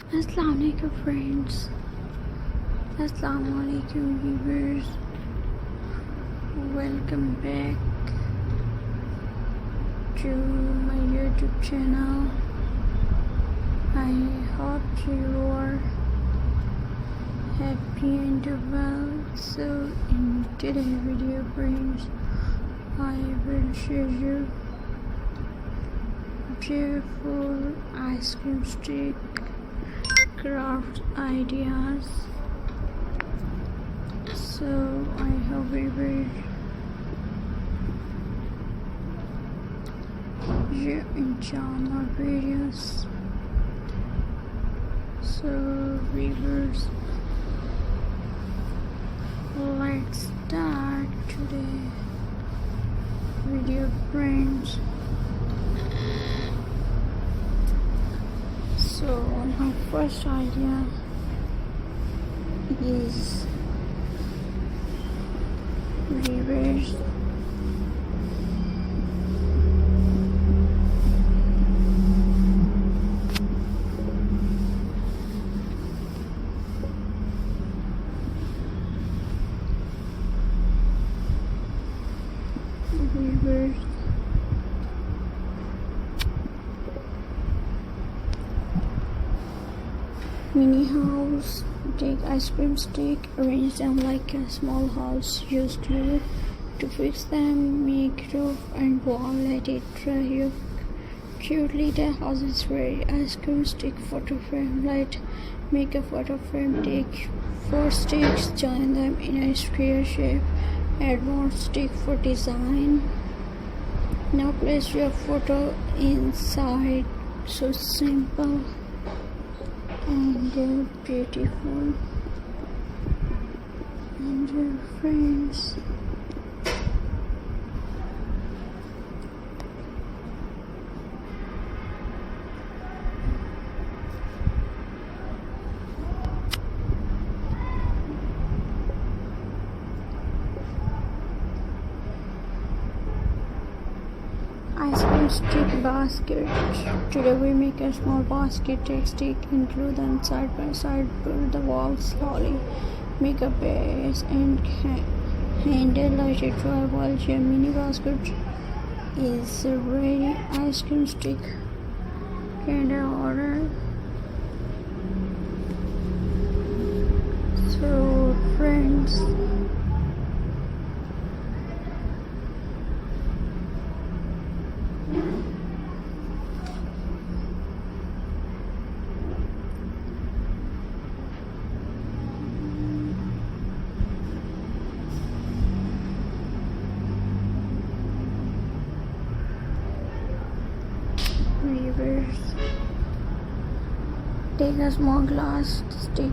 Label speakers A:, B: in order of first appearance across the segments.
A: Assalamualaikum friends. Assalamualaikum viewers. Welcome back to my YouTube channel. I hope you are happy and well. So in today's video friends, I will show you beautiful ice cream stick craft ideas. So I hope you enjoy my videos. So viewers, let's start today video friends. So my first idea is reverse mini house. Take ice cream stick, arrange them like a small house, use glue to fix them, make roof and wall, let it dry. Cutely the house is ready. Ice cream stick photo frame. Make a photo frame. Take 4 sticks, join them in a square shape, add more stick for design. Now place your photo inside. So simple and beautiful. And your friends, ice cream stick basket. Today we make a small basket. Take stick and glue them side by side. Pull the wall slowly. Make a base and handle. Let it dry while your mini basket is ready. Ice cream stick candle order. So friends, reverse. Take a small glass, stick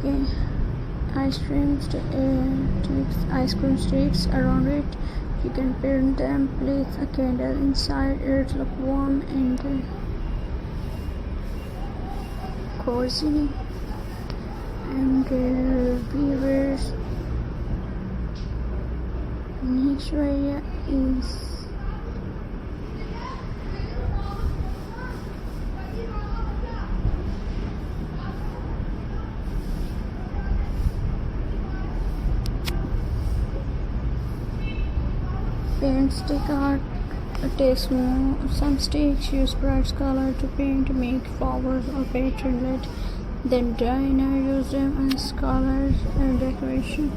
A: ice cream sticks around it. You can burn them. Place a candle inside. It look warm and cozy. And viewers, next area is paint stick art. Take some sticks, use bright color to paint, make flowers or pattern, let them dry. Now use them as colors and decoration.